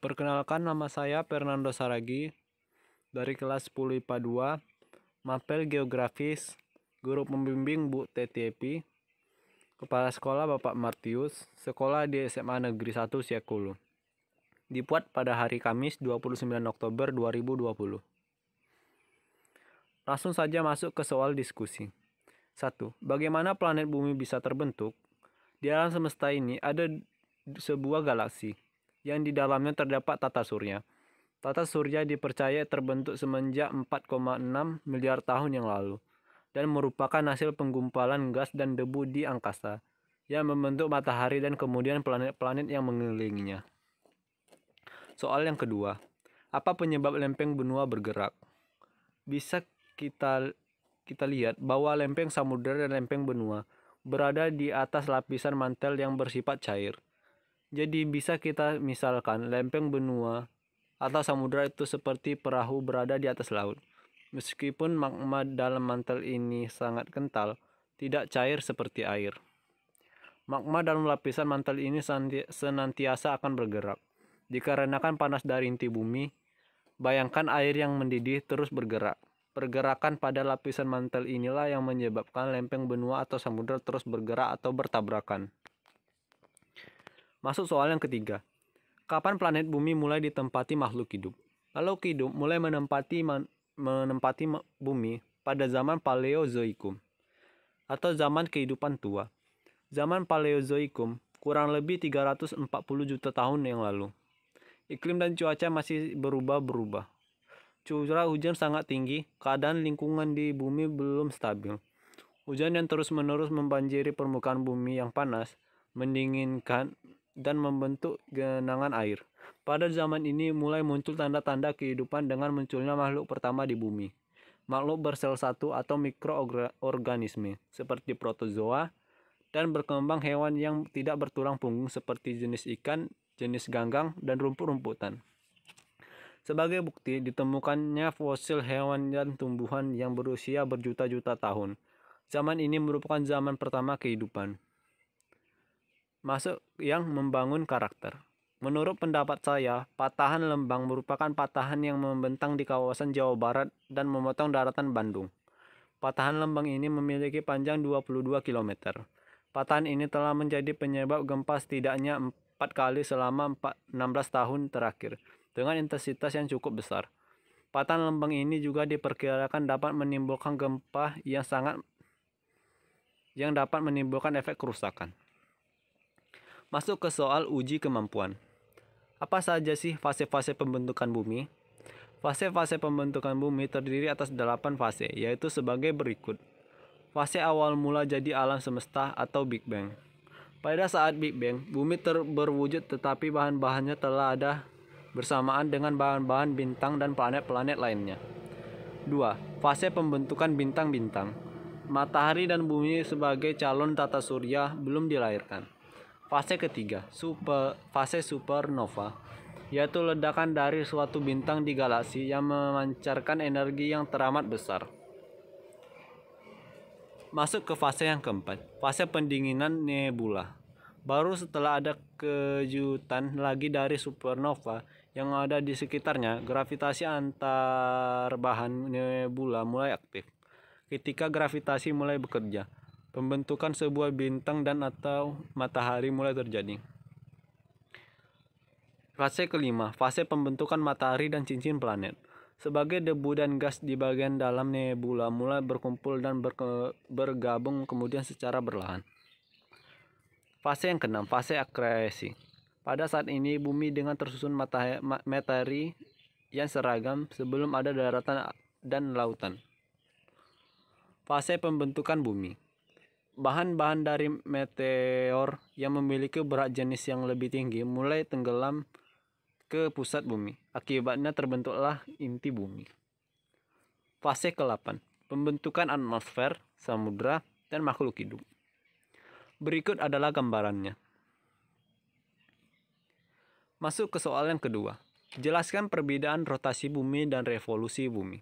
Perkenalkan, nama saya Fernando Saragi dari kelas 10 IPA 2, Mapel Geografis, Guru Pembimbing Bu Teti, Kepala Sekolah Bapak Martius, Sekolah di SMA Negeri 1 Siakulu. Dibuat pada hari Kamis 29 Oktober 2020. Langsung saja masuk ke soal diskusi. 1. Bagaimana planet bumi bisa terbentuk? Di alam semesta ini ada sebuah galaksi yang di dalamnya terdapat tata surya. Tata surya dipercaya terbentuk semenjak 4,6 miliar tahun yang lalu dan merupakan hasil penggumpalan gas dan debu di angkasa yang membentuk matahari dan kemudian planet-planet yang mengelilinginya. Soal yang kedua, apa penyebab lempeng benua bergerak? Bisa kita lihat bahwa lempeng samudera dan lempeng benua berada di atas lapisan mantel yang bersifat cair. Jadi bisa kita misalkan lempeng benua atau samudera itu seperti perahu berada di atas laut. Meskipun magma dalam mantel ini sangat kental, tidak cair seperti air. Magma dalam lapisan mantel ini senantiasa akan bergerak. Dikarenakan panas dari inti bumi, bayangkan air yang mendidih terus bergerak. Pergerakan pada lapisan mantel inilah yang menyebabkan lempeng benua atau samudera terus bergerak atau bertabrakan. Masuk soal yang ketiga. Kapan planet bumi mulai ditempati makhluk hidup? Makhluk hidup mulai menempati bumi pada zaman Paleozoikum atau zaman kehidupan tua. Zaman Paleozoikum kurang lebih 340 juta tahun yang lalu. Iklim dan cuaca masih berubah-berubah. Curah hujan sangat tinggi, keadaan lingkungan di bumi belum stabil. Hujan yang terus-menerus membanjiri permukaan bumi yang panas, mendinginkan, dan membentuk genangan air. Pada zaman ini mulai muncul tanda-tanda kehidupan dengan munculnya makhluk pertama di bumi. Makhluk bersel satu atau mikroorganisme seperti protozoa, dan berkembang hewan yang tidak bertulang punggung seperti jenis ikan, jenis ganggang, dan rumput-rumputan. Sebagai bukti, ditemukannya fosil hewan dan tumbuhan yang berusia berjuta-juta tahun. Zaman ini merupakan zaman pertama kehidupan. Masuk yang membangun karakter. Menurut pendapat saya, patahan Lembang merupakan patahan yang membentang di kawasan Jawa Barat dan memotong daratan Bandung. Patahan Lembang ini memiliki panjang 22 km. Patahan ini telah menjadi penyebab gempa setidaknya 4 kali selama 16 tahun terakhir, dengan intensitas yang cukup besar. Patahan Lembang ini juga diperkirakan dapat menimbulkan gempa yang dapat menimbulkan efek kerusakan. Masuk ke soal uji kemampuan. Apa saja sih fase-fase pembentukan bumi? Fase-fase pembentukan bumi terdiri atas 8 fase, yaitu sebagai berikut. Fase awal mula jadi alam semesta atau Big Bang. Pada saat Big Bang, bumi berwujud tetapi bahan-bahannya telah ada bersamaan dengan bahan-bahan bintang dan planet-planet lainnya. 2. Fase pembentukan bintang-bintang. Matahari dan bumi sebagai calon tata surya belum dilahirkan. Fase ketiga, fase supernova, yaitu ledakan dari suatu bintang di galaksi yang memancarkan energi yang teramat besar. Masuk ke fase yang keempat, fase pendinginan nebula. Baru setelah ada kejutan lagi dari supernova yang ada di sekitarnya, gravitasi antar bahan nebula mulai aktif. Ketika gravitasi mulai bekerja, pembentukan sebuah bintang dan atau matahari mulai terjadi. Fase kelima, fase pembentukan matahari dan cincin planet. Sebagai debu dan gas di bagian dalam nebula mulai berkumpul dan bergabung kemudian secara berlahan. Fase yang keenam, fase akresi. Pada saat ini bumi dengan tersusun matahari yang seragam sebelum ada daratan dan lautan. Fase pembentukan bumi. Bahan-bahan dari meteor yang memiliki berat jenis yang lebih tinggi mulai tenggelam ke pusat bumi. Akibatnya terbentuklah inti bumi. Fase ke-8. Pembentukan atmosfer, samudra, dan makhluk hidup. Berikut adalah gambarannya. Masuk ke soal yang kedua. Jelaskan perbedaan rotasi bumi dan revolusi bumi.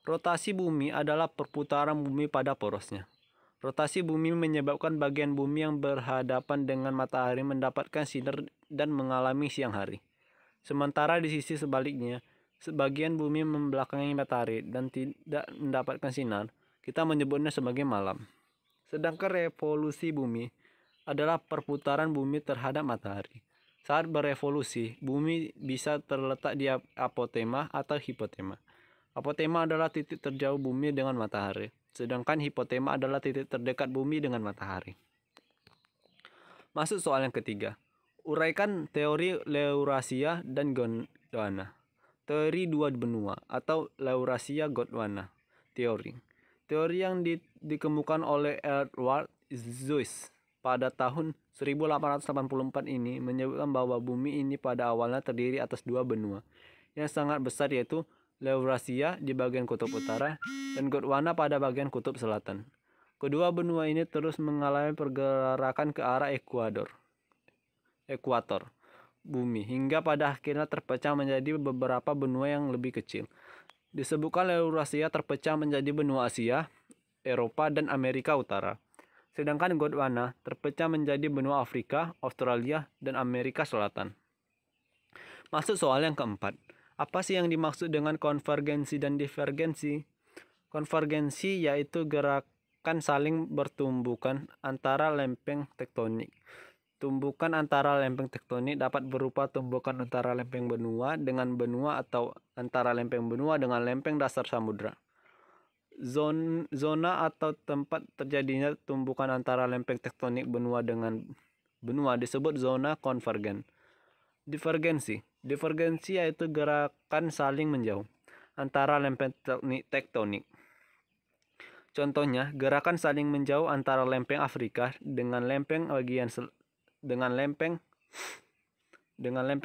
Rotasi bumi adalah perputaran bumi pada porosnya. Rotasi bumi menyebabkan bagian bumi yang berhadapan dengan matahari mendapatkan sinar dan mengalami siang hari. Sementara di sisi sebaliknya, sebagian bumi membelakangi matahari dan tidak mendapatkan sinar, kita menyebutnya sebagai malam. Sedangkan revolusi bumi adalah perputaran bumi terhadap matahari. Saat berevolusi, bumi bisa terletak di apotema atau hipotema. Apotema adalah titik terjauh bumi dengan matahari, sedangkan hipotema adalah titik terdekat bumi dengan matahari. Masuk soal yang ketiga. Uraikan teori Laurasia dan Gondwana. Teori dua benua atau Laurasia-Gondwana teori. Teori yang dikemukakan oleh Edward Suess pada tahun 1884 ini menyebutkan bahwa bumi ini pada awalnya terdiri atas dua benua yang sangat besar, yaitu Laurasia di bagian kutub utara dan Gondwana pada bagian kutub selatan. Kedua benua ini terus mengalami pergerakan ke arah ekuator bumi hingga pada akhirnya terpecah menjadi beberapa benua yang lebih kecil. Disebutkan Laurasia terpecah menjadi benua Asia, Eropa, dan Amerika Utara. Sedangkan Gondwana terpecah menjadi benua Afrika, Australia, dan Amerika Selatan. Masuk soal yang keempat. Apa sih yang dimaksud dengan konvergensi dan divergensi? Konvergensi yaitu gerakan saling bertumbukan antara lempeng tektonik. Tumbukan antara lempeng tektonik dapat berupa tumbukan antara lempeng benua dengan benua atau antara lempeng benua dengan lempeng dasar samudra. Zona atau tempat terjadinya tumbukan antara lempeng tektonik benua dengan benua disebut zona konvergen. Divergensi yaitu gerakan saling menjauh antara lempeng tektonik. Contohnya, gerakan saling menjauh antara lempeng Afrika dengan lempeng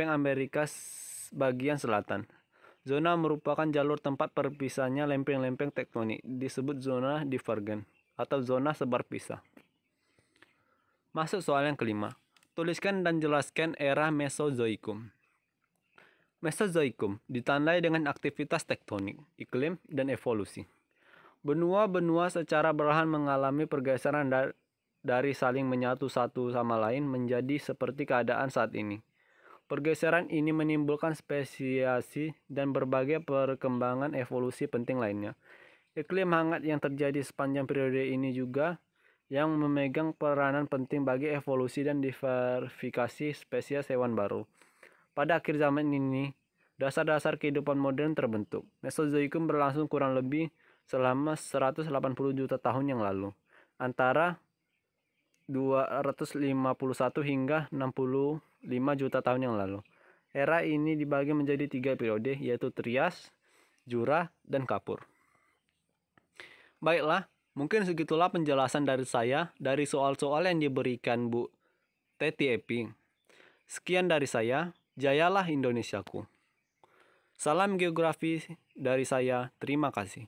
Amerika bagian selatan. Zona merupakan jalur tempat perpisahnya lempeng-lempeng tektonik, disebut zona divergen atau zona sebar pisah. Masuk soal yang kelima. Tuliskan dan jelaskan era Mesozoikum. Mesozoikum ditandai dengan aktivitas tektonik, iklim, dan evolusi. Benua-benua secara perlahan mengalami pergeseran dari saling menyatu satu sama lain menjadi seperti keadaan saat ini. Pergeseran ini menimbulkan spesiasi dan berbagai perkembangan evolusi penting lainnya. Iklim hangat yang terjadi sepanjang periode ini juga yang memegang peranan penting bagi evolusi dan diversifikasi spesies hewan baru. Pada akhir zaman ini, dasar-dasar kehidupan modern terbentuk. Mesozoikum berlangsung kurang lebih selama 180 juta tahun yang lalu, antara 251 hingga 65 juta tahun yang lalu. Era ini dibagi menjadi 3 periode, yaitu Trias, Jura, dan Kapur. Baiklah, mungkin segitulah penjelasan dari saya dari soal-soal yang diberikan Bu Teti Epi. Sekian dari saya, jayalah Indonesiaku. Salam geografi dari saya, terima kasih.